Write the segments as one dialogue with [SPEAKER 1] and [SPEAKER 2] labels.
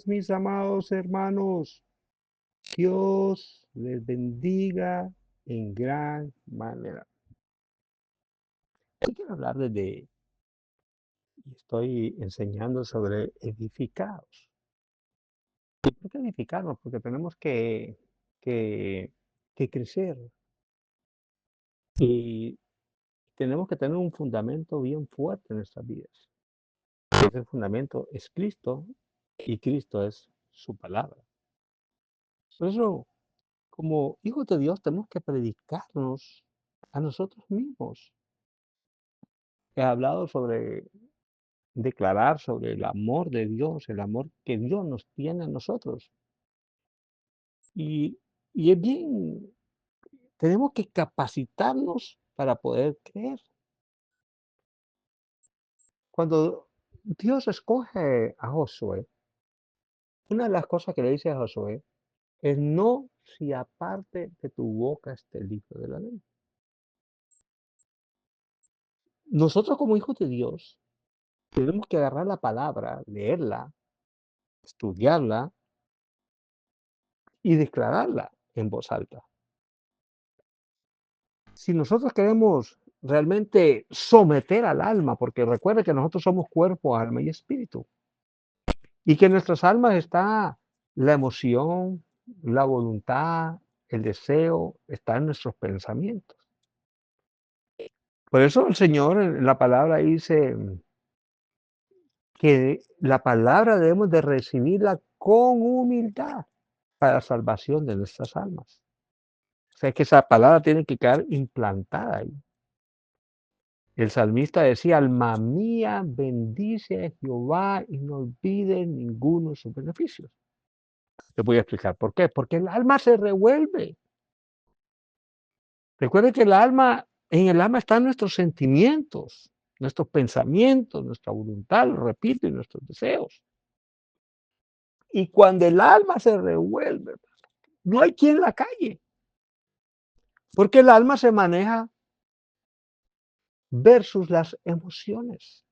[SPEAKER 1] días, mis amados hermanos. Dios les bendiga en gran manera. Hoy quiero hablarles estoy enseñando sobre edificados. ¿Y por qué edificarnos? Porque tenemos que, que crecer y tenemos que tener un fundamento bien fuerte en nuestras vidas. Ese fundamento es Cristo y Cristo es su palabra. Por eso, como hijos de Dios, tenemos que predicarnos a nosotros mismos. He hablado sobre declarar sobre el amor de Dios, el amor que Dios nos tiene a nosotros. Y, y es bien, tenemos que capacitarnos para poder creer. Cuando Dios escoge a Josué, una de las cosas que le dice a Josué es no si aparte de tu boca este libro de la ley. Nosotros como hijos de Dios tenemos que agarrar la palabra, leerla, estudiarla y declararla en voz alta. Si nosotros queremos realmente someter al alma, porque recuerde que nosotros somos cuerpo, alma y espíritu, y que en nuestras almas está la emoción, la voluntad, el deseo, está en nuestros pensamientos. Por eso el Señor en la palabra dice que la palabra debemos de recibirla con humildad para la salvación de nuestras almas. O sea que esa palabra tiene que quedar implantada ahí. El salmista decía: "Alma mía, bendice a Jehová y no olvides ninguno de sus beneficios". Te voy a explicar por qué. Porque el alma se revuelve. Recuerde que en el alma están nuestros sentimientos, nuestros pensamientos, nuestra voluntad, lo repito, y nuestros deseos. Y cuando el alma se revuelve, no hay quien la calle, porque el alma se maneja versus las emociones.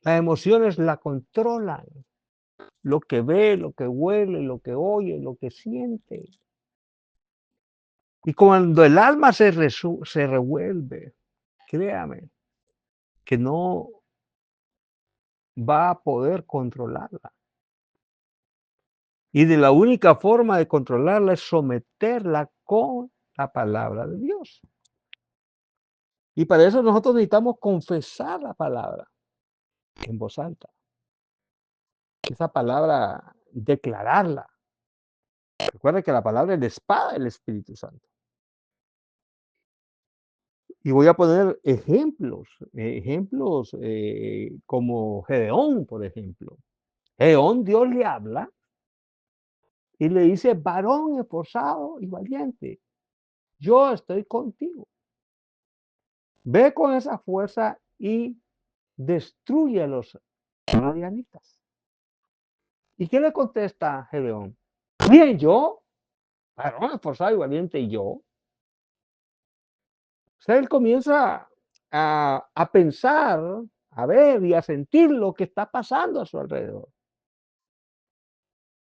[SPEAKER 1] Las emociones la controlan. Lo que ve, lo que huele, lo que oye, lo que siente. Y cuando el alma se revuelve, créame que no va a poder controlarla. Y de la única forma de controlarla es someterla con la palabra de Dios. Y para eso nosotros necesitamos confesar la palabra en voz alta. Esa palabra, declararla. Recuerda que la palabra es la espada del Espíritu Santo. Y voy a poner ejemplos como Gedeón, por ejemplo. Gedeón, Dios le habla y le dice: varón esforzado y valiente, yo estoy contigo. Ve con esa fuerza y destruye a los madianitas. ¿Y qué le contesta Gedeón? Bien, yo, varón esforzado y valiente, y yo. O sea, él comienza a pensar, a ver y a sentir lo que está pasando a su alrededor.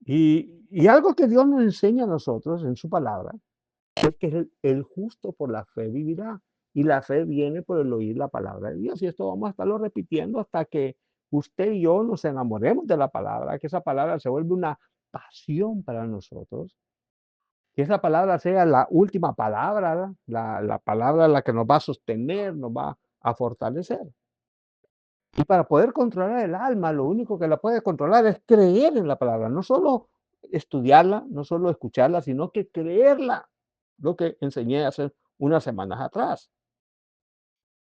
[SPEAKER 1] Y algo que Dios nos enseña a nosotros en su palabra es que el justo por la fe vivirá. Y la fe viene por el oír la palabra de Dios. Y esto vamos a estarlo repitiendo hasta que usted y yo nos enamoremos de la palabra, que esa palabra se vuelve una pasión para nosotros, que esa palabra sea la última palabra, la palabra la que nos va a sostener, nos va a fortalecer. Y para poder controlar el alma, lo único que la puede controlar es creer en la palabra, no solo estudiarla, no solo escucharla, sino que creerla, lo que enseñé hace unas semanas atrás.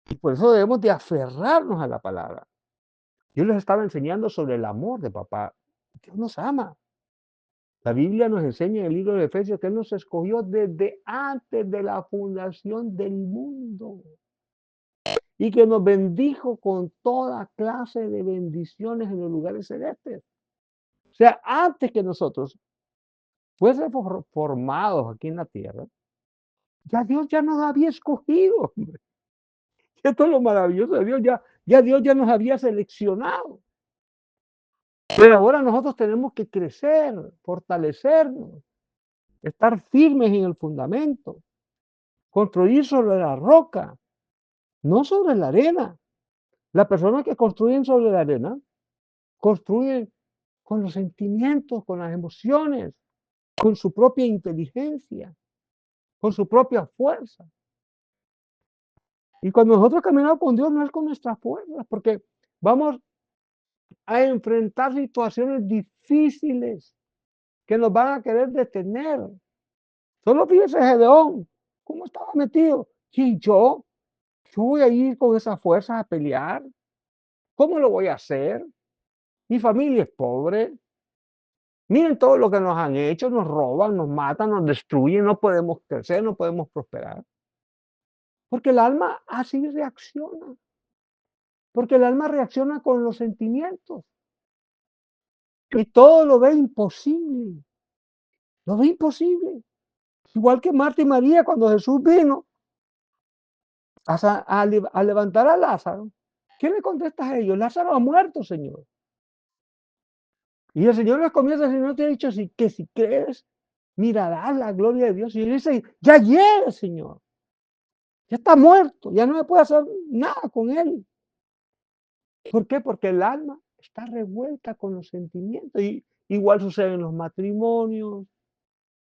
[SPEAKER 1] Y por eso debemos de aferrarnos a la palabra. Yo les estaba enseñando sobre el amor de papá. Dios nos ama. La Biblia nos enseña en el libro de Efesios que Él nos escogió desde antes de la fundación del mundo y que nos bendijo con toda clase de bendiciones en los lugares celestes. O sea, antes que nosotros fuésemos formados aquí en la tierra, ya Dios ya nos había escogido. Hombre. Esto es lo maravilloso de Dios, ya Dios ya nos había seleccionado. Pero ahora nosotros tenemos que crecer, fortalecernos, estar firmes en el fundamento, construir sobre la roca, no sobre la arena. Las personas que construyen sobre la arena construyen con los sentimientos, con las emociones, con su propia inteligencia, con su propia fuerza. Y cuando nosotros caminamos con Dios no es con nuestras fuerzas, porque vamos a enfrentar situaciones difíciles que nos van a querer detener. Solo fíjese Gedeón, cómo estaba metido. Y yo voy a ir con esas fuerzas a pelear. ¿Cómo lo voy a hacer? Mi familia es pobre. Miren todo lo que nos han hecho, nos roban, nos matan, nos destruyen, no podemos crecer, no podemos prosperar. Porque el alma así reacciona, porque el alma reacciona con los sentimientos y todo lo ve imposible. Igual que Marta y María cuando Jesús vino a levantar a Lázaro. ¿Qué le contesta a ellos? Lázaro ha muerto, Señor. Y el Señor les comienza a decir, no te he dicho que si crees, mirarás la gloria de Dios. Y él dice, ya llegue, Señor. Ya está muerto, ya no me puede hacer nada con él. ¿Por qué? Porque el alma está revuelta con los sentimientos. Y igual sucede en los matrimonios,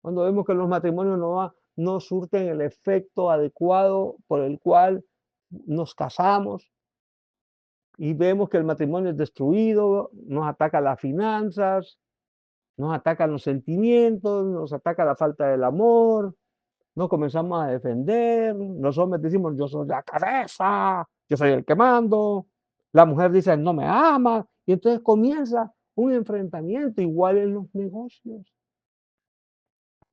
[SPEAKER 1] cuando vemos que los matrimonios no surten el efecto adecuado por el cual nos casamos y vemos que el matrimonio es destruido, nos ataca las finanzas, nos atacan los sentimientos, nos ataca la falta del amor, nos comenzamos a defender, los hombres decimos yo soy la cabeza, yo soy el que mando, la mujer dice no me ama, y entonces comienza un enfrentamiento igual en los negocios,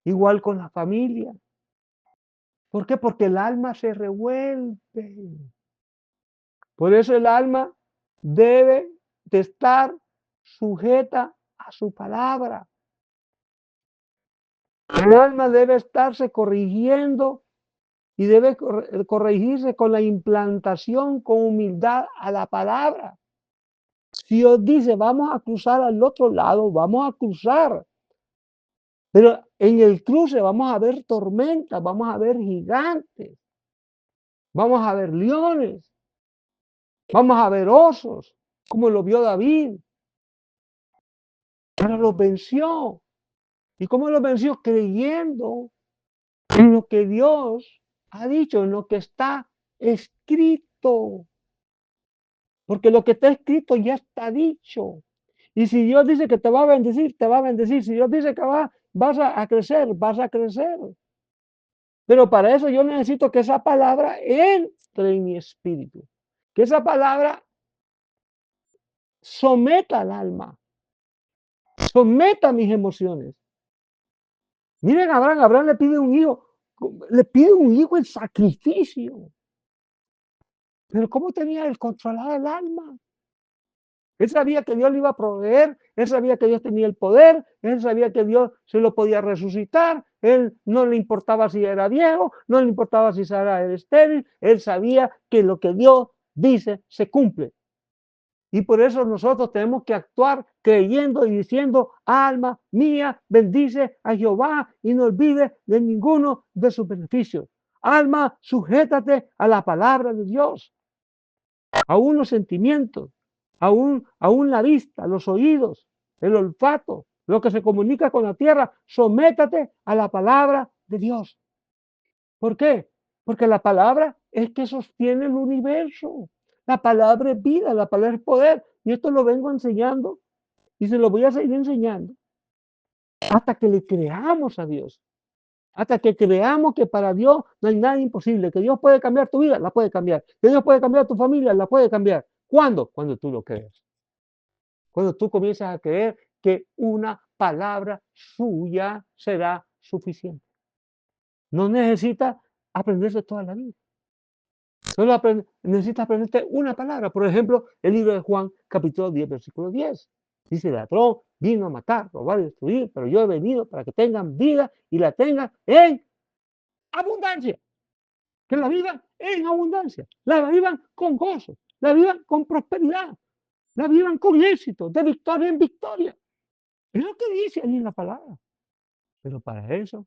[SPEAKER 1] igual con la familia. ¿Por qué? Porque el alma se revuelve. Por eso el alma debe de estar sujeta a su palabra. El alma debe estarse corrigiendo y debe corregirse con la implantación con humildad a la palabra. Si Dios dice, vamos a cruzar al otro lado, vamos a cruzar. Pero en el cruce vamos a ver tormentas, vamos a ver gigantes, vamos a ver leones, vamos a ver osos, como lo vio David. Pero los venció. ¿Y cómo los venció? Creyendo en lo que Dios ha dicho, en lo que está escrito. Porque lo que está escrito ya está dicho. Y si Dios dice que te va a bendecir, te va a bendecir. Si Dios dice que vas a crecer, vas a crecer. Pero para eso yo necesito que esa palabra entre en mi espíritu. Que esa palabra someta al alma, someta mis emociones. Miren a Abraham, Abraham le pide un hijo en sacrificio. Pero ¿cómo tenía él controlado el alma? Él sabía que Dios le iba a proveer, él sabía que Dios tenía el poder, él sabía que Dios se lo podía resucitar, él no le importaba si era viejo, no le importaba si Sara era estéril, él sabía que lo que Dios dice se cumple. Y por eso nosotros tenemos que actuar creyendo y diciendo, alma mía, bendice a Jehová y no olvides de ninguno de sus beneficios. Alma, sujétate a la palabra de Dios, aún los sentimientos, aún la vista, los oídos, el olfato, lo que se comunica con la tierra, sométate a la palabra de Dios. ¿Por qué? Porque la palabra es que sostiene el universo. La palabra es vida, la palabra es poder. Y esto lo vengo enseñando y se lo voy a seguir enseñando hasta que le creamos a Dios. Hasta que creamos que para Dios no hay nada imposible, que Dios puede cambiar tu vida, la puede cambiar. Que Dios puede cambiar tu familia, la puede cambiar. ¿Cuándo? Cuando tú lo crees. Cuando tú comienzas a creer que una palabra suya será suficiente. No necesitas aprenderse toda la vida. Solo necesitas aprenderte una palabra. Por ejemplo, el libro de Juan, capítulo 10, versículo 10. Dice, el ladrón vino a matar, robar y destruir, pero yo he venido para que tengan vida y la tengan en abundancia. Que la vivan en abundancia. La vivan con gozo. La vivan con prosperidad. la vivan con éxito, de victoria en victoria. Es lo que dice ahí en la palabra. Pero para eso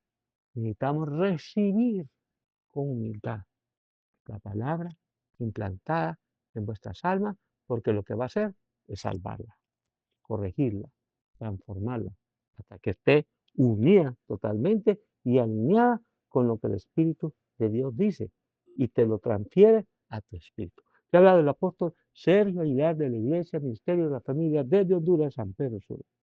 [SPEAKER 1] necesitamos recibir con humildad la palabra implantada en vuestras almas, porque lo que va a hacer es salvarla, corregirla, transformarla, hasta que esté unida totalmente y alineada con lo que el Espíritu de Dios dice y te lo transfiere a tu espíritu. Te habla del apóstol Sergio Aguilar de la Iglesia Ministerio de la Familia desde Honduras, San Pedro Sula.